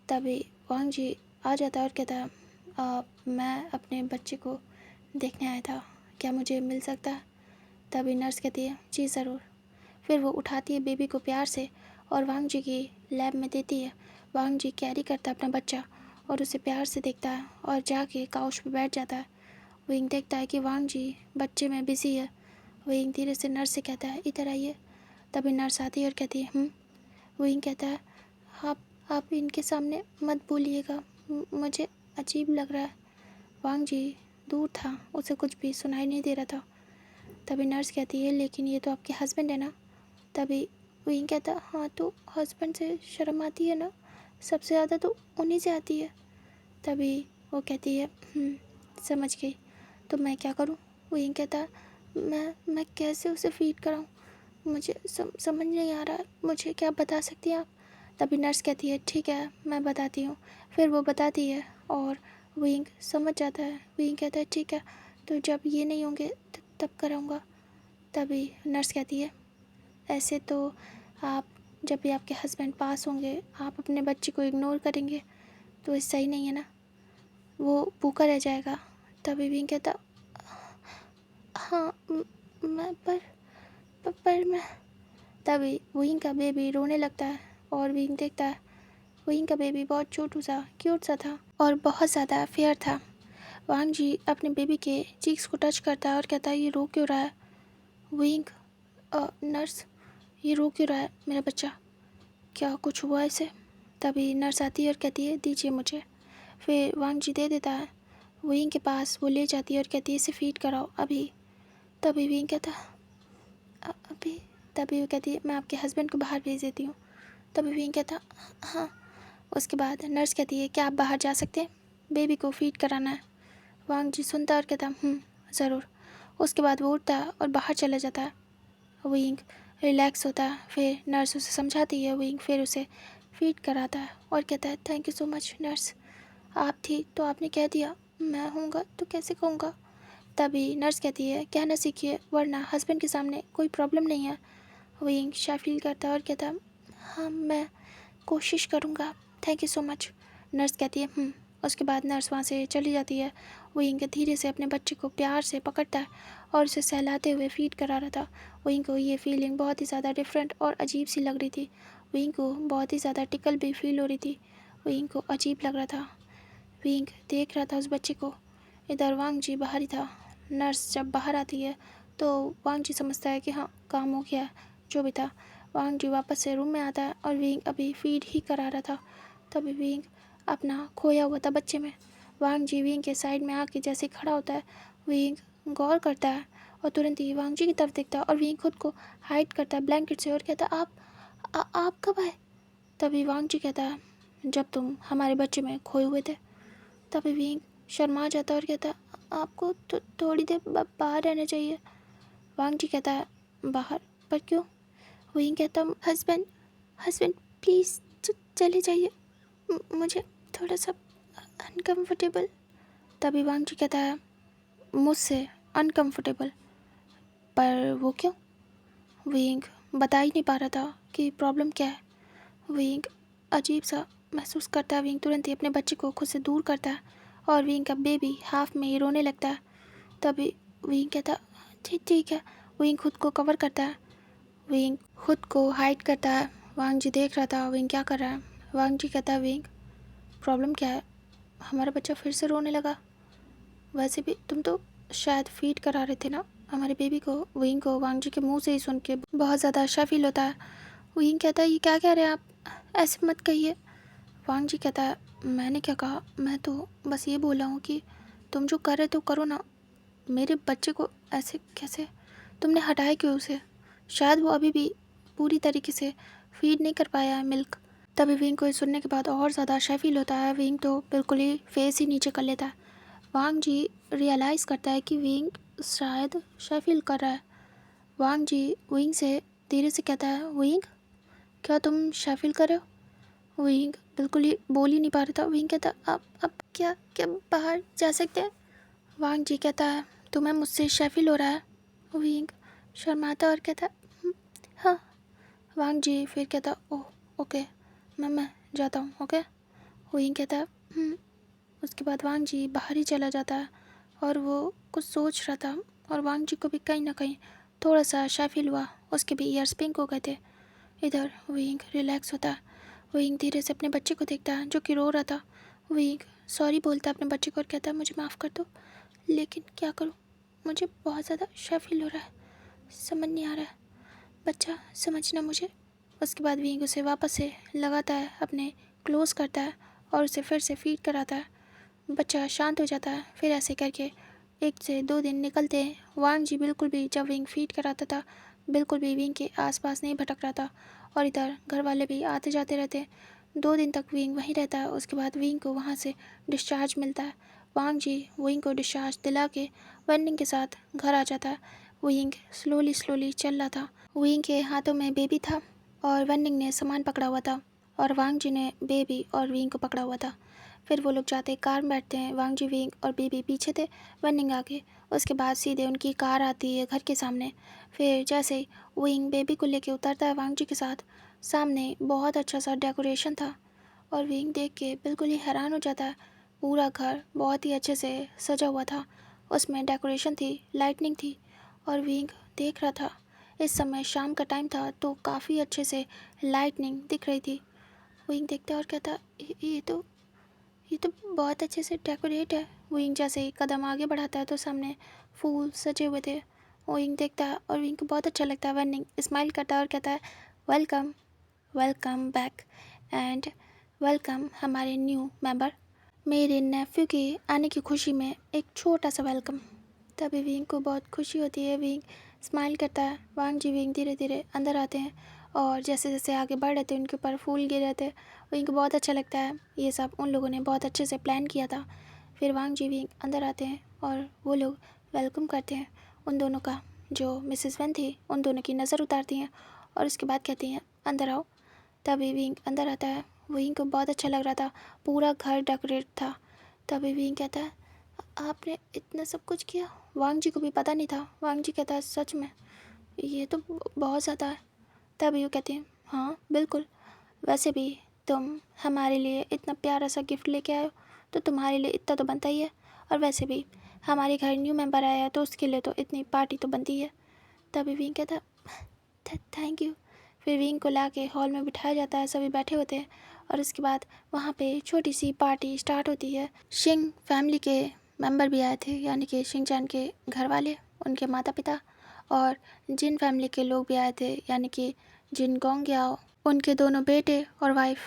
तभी वांग जी आ जाता है और कहता है, मैं अपने बच्चे को देखने आया था, क्या मुझे मिल सकता है? तभी नर्स कहती है, जी ज़रूर। फिर वो उठाती है बेबी को प्यार से और वांग जी की लैब में देती है। वांग जी कैरी करता है अपना बच्चा और उसे प्यार से देखता है और जाके काउच पे बैठ जाता है। विंग देखता है कि वांग जी बच्चे में बिजी है। विंग धीरे से नर्स से कहता है, इधर आइए। तभी नर्स आती है और कहती है, विंग कहता है, आप इनके सामने मत बोलिएगा, मुझे अजीब लग रहा है। वांग जी दूर था, उसे कुछ भी सुनाई नहीं दे रहा था। तभी नर्स कहती है, लेकिन ये तो आपके हस्बैंड है ना? तभी विंग कहता है, हाँ तो हस्बैंड से शर्म आती है ना, सबसे ज़्यादा तो उन्हीं से आती है। तभी वो कहती है, समझ गई, तो मैं क्या करूँ? विंग कहता है, मैं कैसे उसे फीड कराऊँ, मुझे समझ नहीं आ रहा है, मुझे क्या बता सकती हैं आप? तभी नर्स कहती है, ठीक है मैं बताती हूँ। फिर वो बताती है और विंग समझ जाता है। विंग कहता है, ठीक है तो जब ये नहीं होंगे तब कराऊँगा। तभी नर्स कहती है, ऐसे तो आप जब भी आपके हस्बैंड पास होंगे आप अपने बच्चे को इग्नोर करेंगे तो ये सही नहीं है ना, वो भूखा रह जाएगा। तभी विंग कहता, हाँ मैं पर मैं। तभी विंग का बेबी रोने लगता है और विंग देखता है विंग का बेबी बहुत छोटू सा क्यूट सा था और बहुत ज़्यादा फेयर था। वांग जी अपने बेबी के चीक्स को टच करता है और कहता है, ये रो क्यों रहा है? विंग, नर्स, ये रो क्यों रहा है मेरा बच्चा? क्या कुछ हुआ इसे? तभी नर्स आती है और कहती है, दीजिए मुझे। फिर वांग जी दे देता है विंग के पास। वो ले जाती है और कहती है, इसे फीड कराओ अभी। तभी विंग कहता है, अभी? तभी वो कहती है, मैं आपके हस्बैंड को बाहर भेज देती हूँ। तभी विंग कहता, हाँ। उसके बाद नर्स कहती है, क्या आप बाहर जा सकते हैं? बेबी को फीड कराना है। वांग जी सुनता और कहता, ज़रूर। उसके बाद वो उठता है और बाहर चला जाता है। विंग रिलैक्स होता है। फिर नर्स उसे समझाती है। विंग फिर उसे फीड कराता है और कहता है, thank you so much nurse, आप थी तो आपने कह दिया, मैं हूँगा तो कैसे कहूँगा। तभी नर्स कहती है, कहना सीखिए वरना हस्बैंड के सामने कोई प्रॉब्लम नहीं है। विंग शाय फील करता है और कहता है, हाँ मैं कोशिश करूँगा, thank you so much. Nurse कहती है। उसके बाद नर्स वहाँ से चली जाती है। विंग धीरे से अपने बच्चे को प्यार से पकड़ता है और उसे सहलाते हुए फीड करा रहा था। विंग को ये फीलिंग बहुत ही ज़्यादा डिफरेंट और अजीब सी लग रही थी। विंग को बहुत ही ज़्यादा टिकल भी फील हो रही थी। विंग को अजीब लग रहा था। विंग देख रहा था उस बच्चे को। इधर वांग जी बाहर ही था। नर्स जब बाहर आती है तो वांग जी समझता है कि हाँ काम हो गया है। जो भी था, वांग जी वापस से रूम में आता है और विंग अभी फीड ही करा रहा था। तभी विंग अपना खोया हुआ था बच्चे में। वांग जी विंग के साइड में आके जैसे ही खड़ा होता है, विंग गौर करता है और तुरंत ही वांग जी की तरफ देखता है और विंग खुद को हाइड करता है ब्लैंकेट से और कहता है, आप कब आए? तभी वांग जी कहता है, जब तुम हमारे बच्चे में खोए हुए थे। तभी विंग शर्मा जाता है और कहता है, आपको तो थोड़ी देर बाहर रहना चाहिए। वांग जी कहता है, बाहर? पर क्यों? विंग कहता, हस्बैंड हस्बैंड प्लीज़ चले जाइए, मुझे थोड़ा सा अनकम्फर्टेबल। तभी वांग जी कहता है, मुझसे अनकम्फर्टेबल? पर वो क्यों? विंग बता ही नहीं पा रहा था कि प्रॉब्लम क्या है। विंग अजीब सा महसूस करता है। विंग तुरंत ही अपने बच्चे को खुद से दूर करता है और विंग का बेबी हाफ में ही रोने लगता है। तभी विंग कहता, ठीक ठीक है। विंग खुद को कवर करता है। विंग खुद को हाइड करता है। वांग जी देख रहा था विंग क्या कर रहा है। वांग जी कहता है, विंग प्रॉब्लम क्या है? हमारा बच्चा फिर से रोने लगा। वैसे भी तुम तो शायद फीड करा रहे थे ना हमारे बेबी को। विंग को वांग जी के मुंह से ही सुन के बहुत ज़्यादा अच्छा फील होता है। विंग कहता है, ये क्या कह रहे हैं आप? ऐसे मत कहिए। वांग जी कहता है, मैंने क्या कहा? मैं तो बस ये बोला हूँ कि तुम जो कर रहे थे करो ना। मेरे बच्चे को ऐसे कैसे तुमने हटाया क्यों उसे? शायद वो अभी भी पूरी तरीके से फीड नहीं कर पाया है मिल्क। तभी विंग को ये सुनने के बाद और ज़्यादा अच्छा फील होता है। विंग तो बिल्कुल ही फेस ही नीचे कर लेता है। वांग जी रियलाइज़ करता है कि विंग शायद अच्छा फील कर रहा है। वांग जी विंग से धीरे से कहता है, विंग क्या तुम अच्छा फील कर रहे हो? विंग बिल्कुल ही बोल ही नहीं पा रहा था। विंग कहता, अब क्या क्या बाहर जा सकते हैं? वांग जी कहता है, तुम्हें मुझसे अच्छा फील हो रहा है? विंग शर्माता और कहता, हाँ। वांग जी फिर कहता, ओह ओके, मैं जाता हूँ, ओके। विंग कहता, उसके बाद वांग जी बाहर ही चला जाता है और वो कुछ सोच रहा था और वांग जी को भी कहीं ना कहीं थोड़ा सा अच्छा फील हुआ। उसके भी ईयर्स पिंक हो गए थे। इधर विंग रिलैक्स होता है। विंग धीरे से अपने बच्चे को देखता है जो कि रो रहा था। विंग सॉरी बोलता है अपने बच्चे को और कहता है, मुझे माफ़ कर दो, लेकिन क्या करूँ, मुझे बहुत ज़्यादा अच्छा फील हो रहा है, समझ नहीं आ रहा है, बच्चा समझना मुझे। उसके बाद विंग उसे वापस से लगाता है, अपने क्लोज करता है और उसे फिर से फीड कराता है। बच्चा शांत हो जाता है। फिर ऐसे करके 1 से 2 दिन निकलते हैं। वांग जी बिल्कुल भी जब विंग फीड कराता था बिल्कुल भी विंग के आसपास नहीं भटक रहा था और इधर घर वाले भी आते जाते रहते हैं। 2 दिन तक विंग वहीं रहता है। उसके बाद विंग को वहाँ से डिस्चार्ज मिलता है। वांग जी विंग को डिस्चार्ज दिला के वननिंग के साथ घर आ जाता है। विंग स्लोली स्लोली चल रहा था। विंग के हाथों में बेबी था और वननिंग ने सामान पकड़ा हुआ था और वांग जी ने बेबी और विंग को पकड़ा हुआ था। फिर वो लोग जाते कार में बैठते हैं। वांग जी विंग और बेबी पीछे थे, वननिंग आगे। उसके बाद सीधे उनकी कार आती है घर के सामने। फिर जैसे ही विंग बेबी को लेके उतरता है वांग जी के साथ, सामने बहुत अच्छा सा डेकोरेशन था और विंग देख के बिल्कुल ही हैरान हो जाता है। पूरा घर बहुत ही अच्छे से सजा हुआ था, उसमें डेकोरेशन थी, लाइटनिंग थी और विंग देख रहा था। इस समय शाम का टाइम था तो काफ़ी अच्छे से लाइटनिंग दिख रही थी। विंग देखता और कहता, ये तो बहुत अच्छे से डेकोरेट है। विंग जैसे ही कदम आगे बढ़ाता है तो सामने फूल सजे हुए थे। विंग देखता है और विंग को बहुत अच्छा लगता है। विंग स्माइल करता है और कहता है welcome, welcome back and welcome हमारे न्यू मेंबर। मेरे नेफ्यू के आने की खुशी में एक छोटा सा वेलकम। तभी विंग को बहुत खुशी होती है। विंग स्माइल करता है। वांग जी विंग धीरे धीरे अंदर आते हैं और जैसे जैसे आगे बढ़ रहे थे उनके ऊपर फूल गिर रहे थे। विंग को बहुत अच्छा लगता है। ये सब उन लोगों ने बहुत अच्छे से प्लान किया था। फिर वांग जी विंग अंदर आते हैं और वो लोग वेलकम करते हैं उन दोनों का। जो मिसेस वन थी उन दोनों की नज़र उतारती हैं और उसके बाद कहती हैं अंदर आओ। तभी विंग अंदर आता है। विंग को बहुत अच्छा लग रहा था। पूरा घर डेकोरेट था। तभी विंग कहता है आपने इतना सब कुछ किया। वांग जी को भी पता नहीं था। वांग जी कहता है सच में ये तो बहुत ज़्यादा है। तभी वो कहती हैं हाँ बिल्कुल, वैसे भी तुम हमारे लिए इतना प्यारा सा गिफ्ट लेके आए हो तो तुम्हारे लिए इतना तो बनता ही है। और वैसे भी हमारे घर न्यू मेंबर आया है तो उसके लिए तो इतनी पार्टी तो बनती है। तभी विंग कहता थैंक यू। फिर विंग को ला के हॉल में बिठाया जाता है। सभी बैठे होते हैं और उसके बाद वहाँ पे छोटी सी पार्टी स्टार्ट होती है। शिंग फैमिली के मेंबर भी आए थे, यानी कि शिंगचैन के घर वाले, उनके माता पिता, और जिन फैमिली के लोग भी आए थे, यानी कि जिन गोंग्याओ, उनके दोनों बेटे और वाइफ,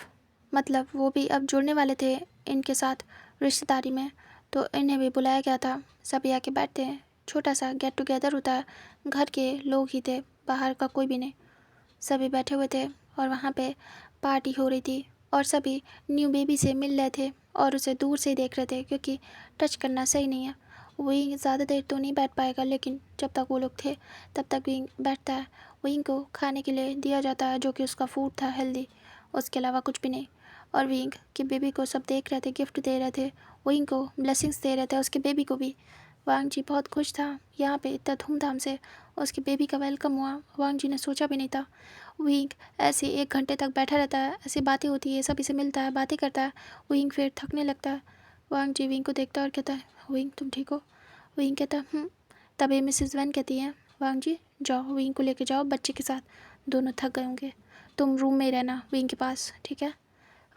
मतलब वो भी अब जुड़ने वाले थे इनके साथ रिश्तेदारी में, तो इन्हें भी बुलाया गया था। सभी आके बैठते हैं। छोटा सा गेट टुगेदर होता है। घर के लोग ही थे, बाहर का कोई भी नहीं। सभी बैठे हुए थे और वहाँ पे पार्टी हो रही थी और सभी न्यू बेबी से मिल रहे थे और उसे दूर से ही देख रहे थे क्योंकि टच करना सही नहीं है। विंग ज़्यादा देर तो नहीं बैठ पाएगा, लेकिन जब तक वो लोग थे तब तक विंग बैठता है। विंग को खाने के लिए दिया जाता है जो कि उसका फूड था, हेल्दी, उसके अलावा कुछ भी नहीं। और विंग के बेबी को सब देख रहे थे, गिफ्ट दे रहे थे, विंग को ब्लेसिंग्स दे रहे थे, उसके बेबी को भी। वांग जी बहुत खुश था। यहाँ पे इतना धूमधाम से उसके बेबी का वेलकम हुआ, वांग जी ने सोचा भी नहीं था। विंग ऐसे 1 घंटे तक बैठा रहता है, ऐसी बातें होती है, सभी से मिलता है, बातें करता है। विंग फिर थकने लगता है। वांग जी विंग को देखता है और कहता है विंग तुम ठीक हो। विंग कहता है तभी मिसेस वैन कहती है वांग जी जाओ विंग को लेके जाओ बच्चे के साथ, दोनों थक गए होंगे, तुम रूम में ही रहना विंग के पास, ठीक है।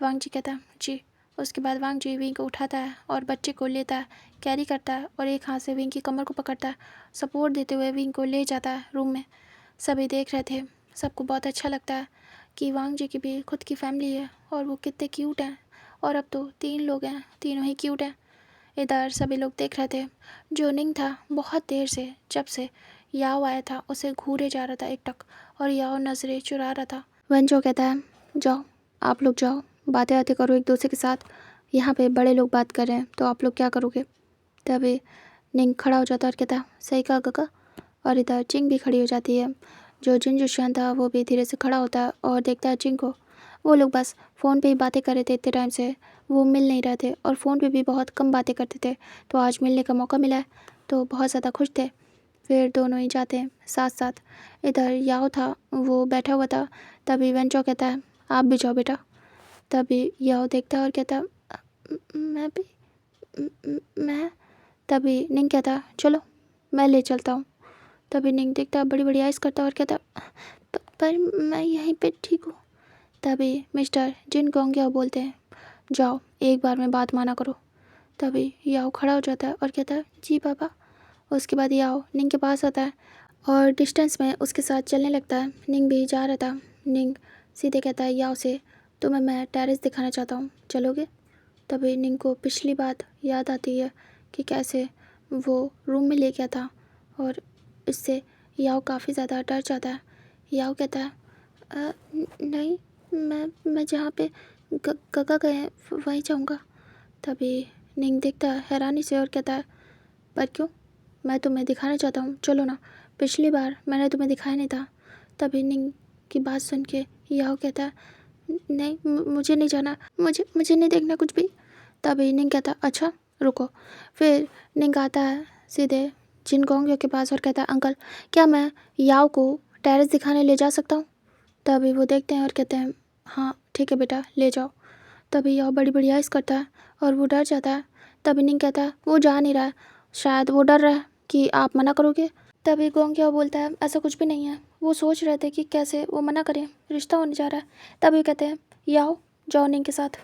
वांग जी कहता है जी। उसके बाद वांग जी विंग को उठाता है और बच्चे को लेता है, कैरी करता है और एक हाथ से विंग की कमर को पकड़ता है, सपोर्ट देते हुए विंग को ले जाता है रूम में। सभी देख रहे थे। सबको बहुत अच्छा लगता है कि वांग जी की भी खुद की फैमिली है और वो कितने क्यूट हैं। और अब तो 3 लोग हैं, तीनों ही क्यूट हैं। इधर सभी लोग देख रहे थे। जो निंग था बहुत देर से, जब से याओ आया था, उसे घूरे जा रहा था एकटक और याओ नजरें चुरा रहा था। वंजो कहता है जाओ आप लोग जाओ, बातें आते करो एक दूसरे के साथ, यहाँ पे बड़े लोग बात कर रहे हैं तो आप लोग क्या करोगे। तभी निंग खड़ा हो जाता है और कहता सही कहा काका। और इधर चिंग भी खड़ी हो जाती है। जो जिन जुशियान था वो भी धीरे से खड़ा होता है और देखता है चिंग को। वो लोग बस फ़ोन पे ही बातें कर रहे थे इतने टाइम से, वो मिल नहीं रहे थे और फ़ोन पे भी बहुत कम बातें करते थे, तो आज मिलने का मौका मिला है तो बहुत ज़्यादा खुश थे। फिर दोनों ही जाते हैं साथ साथ। इधर याओ था, वो बैठा हुआ था। तभी वेंचो कहता है आप भी जाओ बेटा। तभी याओ देखता है और कहता मैं भी मैं। तभी निंग कहता चलो मैं ले चलता हूँ। तभी निंग देखता बड़ी बड़ी आइज़ करता और कहता पर मैं यहीं पे ठीक हूँ। तभी मिस्टर जिन गोंगिया बोलते हैं जाओ एक बार में बात माना करो। तभी याओ खड़ा हो जाता है और कहता है जी पापा। उसके बाद याओ निंग के पास आता है और डिस्टेंस में उसके साथ चलने लगता है। निंग भी जा रहा था। निंग सीधे कहता है याओ से तुम्हें मैं टेरेस दिखाना चाहता हूँ, चलोगे। तभी निंग को पिछली बात याद आती है कि कैसे वो रूम में ले गया था और इससे याओ काफ़ी ज़्यादा डर जाता है। याओ कहता है नहीं, मैं जहाँ पे गगा गए हैं वहीं जाऊँगा। तभी निंग देखता है हैरानी से और कहता है पर क्यों, मैं तुम्हें दिखाना चाहता हूँ, चलो ना, पिछली बार मैंने तुम्हें दिखाया नहीं था। तभी निंग की बात सुन के याओ कहता है नहीं मुझे नहीं जाना, मुझे नहीं देखना कुछ भी। तभी निंग कहता अच्छा रुको। फिर निंग आता है सीधे जिन गोंगियो के पास और कहता है अंकल क्या मैं याओ को टेरेस दिखाने ले जा सकता हूँ। तभी वो देखते हैं और कहते हैं हाँ ठीक है बेटा ले जाओ। तभी याओ बड़ी बड़ी आइज़ करता है और वो डर जाता है। तभी निंग कहता है वो जा नहीं रहा है, शायद वो डर रहा है कि आप मना करोगे। तभी गोंगिया बोलता है ऐसा कुछ भी नहीं है, वो सोच रहे थे कि कैसे वो मना करें, रिश्ता होने जा रहा है। तभी कहते हैं याओ जाओ निंग के साथ।